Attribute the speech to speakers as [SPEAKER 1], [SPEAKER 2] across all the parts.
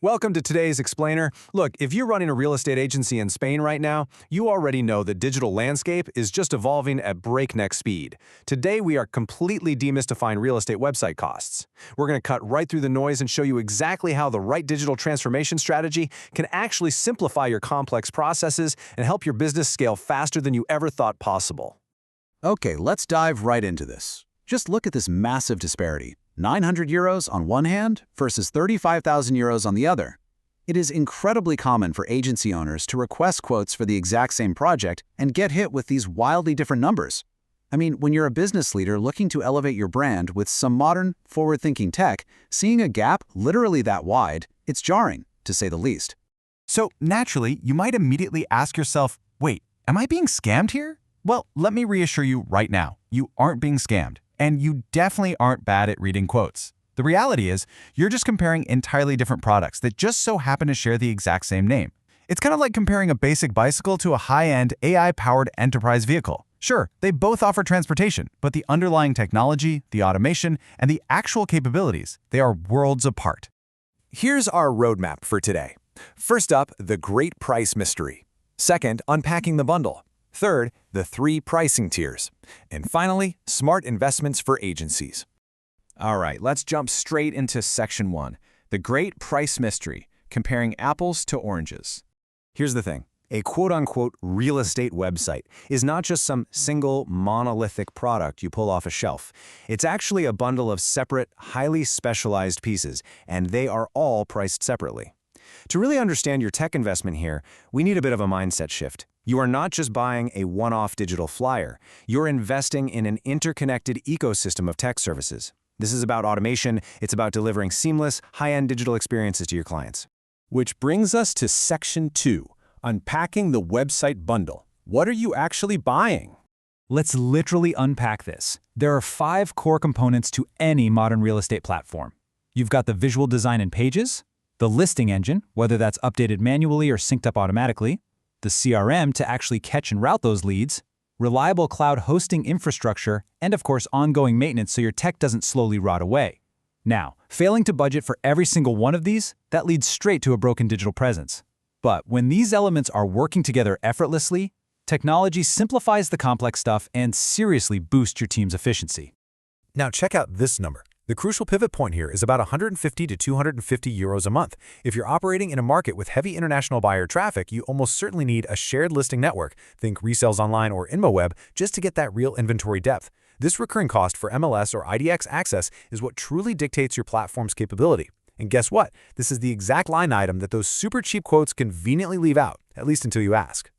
[SPEAKER 1] Welcome to today's Explainer. Look, if you're running a real estate agency in Spain right now, you already know the digital landscape is just evolving at breakneck speed. Today, we are completely demystifying real estate website costs. We're going to cut right through the noise and show you exactly how the right digital transformation strategy can actually simplify your complex processes and help your business scale faster than you ever thought possible.
[SPEAKER 2] Okay, let's dive right into this. Just look at this massive disparity. 900 euros on one hand versus 35,000 euros on the other. It is incredibly common for agency owners to request quotes for the exact same project and get hit with these wildly different numbers. I mean, when you're a business leader looking to elevate your brand with some modern, forward-thinking tech, seeing a gap literally that wide, it's jarring, to say the least.
[SPEAKER 3] So naturally, you might immediately ask yourself, wait, am I being scammed here? Well, let me reassure you right now, you aren't being scammed. And you definitely aren't bad at reading quotes. The reality is, you're just comparing entirely different products that just so happen to share the exact same name. It's kind of like comparing a basic bicycle to a high-end AI-powered enterprise vehicle. Sure, they both offer transportation, but the underlying technology, the automation, and the actual capabilities, they are worlds apart.
[SPEAKER 1] Here's our roadmap for today. First up, the great price mystery. Second, unpacking the bundle. Third, the 3 pricing tiers. And finally, smart investments for agencies. All right, let's jump straight into Section 1, the great price mystery, comparing apples to oranges. Here's the thing. A quote-unquote real estate website is not just some single monolithic product you pull off a shelf. It's actually a bundle of separate, highly specialized pieces, and they are all priced separately. To really understand your tech investment here, we need a bit of a mindset shift. You are not just buying a one-off digital flyer. You're investing in an interconnected ecosystem of tech services. This is about automation. It's about delivering seamless, high-end digital experiences to your clients. Which brings us to Section 2, unpacking the website bundle. What are you actually buying?
[SPEAKER 4] Let's literally unpack this. There are 5 core components to any modern real estate platform. You've got the visual design and pages, the listing engine, whether that's updated manually or synced up automatically, the CRM to actually catch and route those leads, reliable cloud hosting infrastructure, and of course ongoing maintenance so your tech doesn't slowly rot away. Now, failing to budget for every single one of these, that leads straight to a broken digital presence. But when these elements are working together effortlessly, technology simplifies the complex stuff and seriously boosts your team's efficiency.
[SPEAKER 5] Now check out this number. The crucial pivot point here is about 150 to 250 euros a month. If you're operating in a market with heavy international buyer traffic, you almost certainly need a shared listing network, think resales online or InmoWeb, just to get that real inventory depth. This recurring cost for MLS or IDX access is what truly dictates your platform's capability. And guess what? This is the exact line item that those super cheap quotes conveniently leave out, at least until you ask.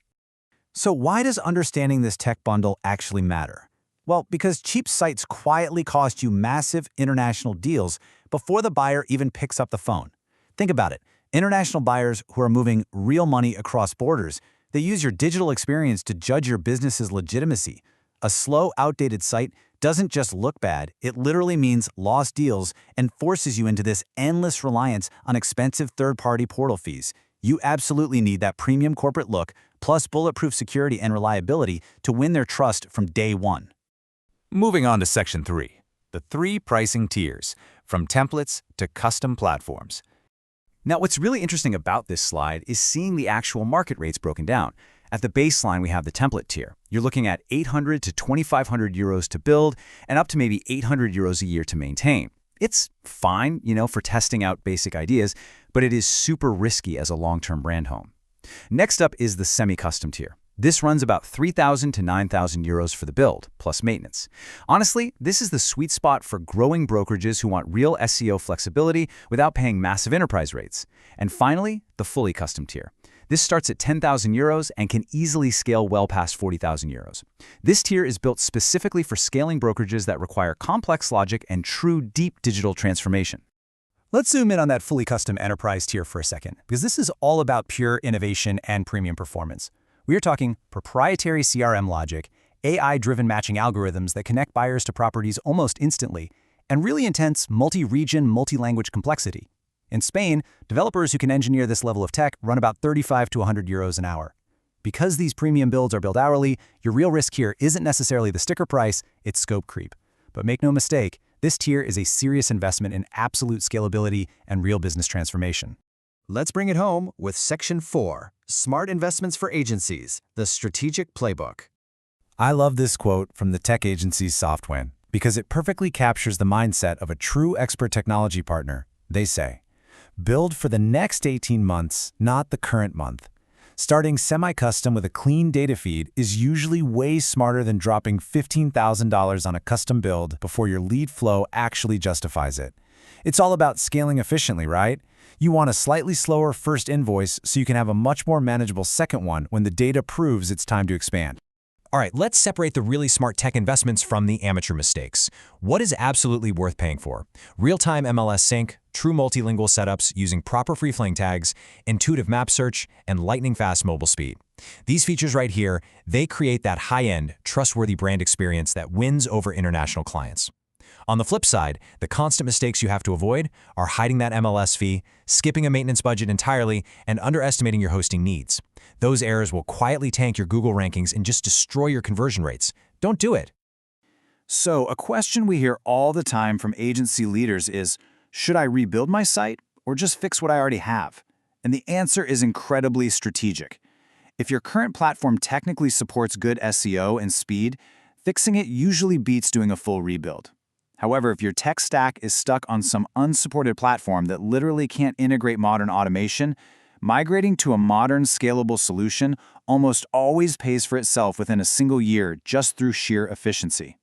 [SPEAKER 3] So why does understanding this tech bundle actually matter? Well, because cheap sites quietly cost you massive international deals before the buyer even picks up the phone. Think about it. International buyers who are moving real money across borders, they use your digital experience to judge your business's legitimacy. A slow, outdated site doesn't just look bad, it literally means lost deals and forces you into this endless reliance on expensive third-party portal fees. You absolutely need that premium corporate look, plus bulletproof security and reliability to win their trust from day one.
[SPEAKER 1] Moving on to Section 3, the 3 pricing tiers, from templates to custom platforms. Now, what's really interesting about this slide is seeing the actual market rates broken down. At the baseline, we have the template tier. You're looking at 800 to 2,500 euros to build and up to maybe 800 euros a year to maintain. It's fine, for testing out basic ideas, but it is super risky as a long-term brand home. Next up is the semi-custom tier. This runs about 3,000 to 9,000 euros for the build, plus maintenance. Honestly, this is the sweet spot for growing brokerages who want real SEO flexibility without paying massive enterprise rates. And finally, the fully custom tier. This starts at 10,000 euros and can easily scale well past 40,000 euros. This tier is built specifically for scaling brokerages that require complex logic and true deep digital transformation.
[SPEAKER 4] Let's zoom in on that fully custom enterprise tier for a second, because this is all about pure innovation and premium performance. We are talking proprietary CRM logic, AI-driven matching algorithms that connect buyers to properties almost instantly, and really intense multi-region, multi-language complexity. In Spain, developers who can engineer this level of tech run about 35 to 100 euros an hour. Because these premium builds are built hourly, your real risk here isn't necessarily the sticker price, it's scope creep. But make no mistake, this tier is a serious investment in absolute scalability and real business transformation.
[SPEAKER 2] Let's bring it home with Section 4, Smart Investments for Agencies, the Strategic Playbook.
[SPEAKER 3] I love this quote from the tech agency Softwin because it perfectly captures the mindset of a true expert technology partner. They say, build for the next 18 months, not the current month. Starting semi-custom with a clean data feed is usually way smarter than dropping $15,000 on a custom build before your lead flow actually justifies it. It's all about scaling efficiently, right? You want a slightly slower first invoice so you can have a much more manageable second one when the data proves it's time to expand.
[SPEAKER 1] All right, let's separate the really smart tech investments from the amateur mistakes. What is absolutely worth paying for? Real-time MLS sync, true multilingual setups using proper free-flowing tags, intuitive map search, and lightning-fast mobile speed. These features right here, they create that high-end, trustworthy brand experience that wins over international clients. On the flip side, the constant mistakes you have to avoid are hiding that MLS fee, skipping a maintenance budget entirely, and underestimating your hosting needs. Those errors will quietly tank your Google rankings and just destroy your conversion rates. Don't do it.
[SPEAKER 3] So, a question we hear all the time from agency leaders is, should I rebuild my site or just fix what I already have? And the answer is incredibly strategic. If your current platform technically supports good SEO and speed, fixing it usually beats doing a full rebuild. However, if your tech stack is stuck on some unsupported platform that literally can't integrate modern automation, migrating to a modern, scalable solution almost always pays for itself within a single year just through sheer efficiency.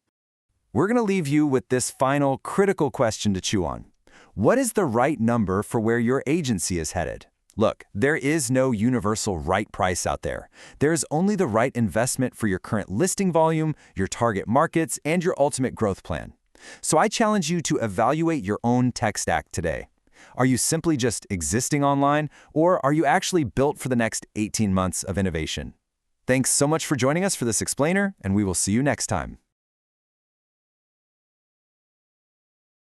[SPEAKER 1] We're going to leave you with this final critical question to chew on. What is the right number for where your agency is headed? Look, there is no universal right price out there. There's only the right investment for your current listing volume, your target markets, and your ultimate growth plan. So I challenge you to evaluate your own tech stack today. Are you simply just existing online, or are you actually built for the next 18 months of innovation? Thanks so much for joining us for this explainer, and we will see you next time.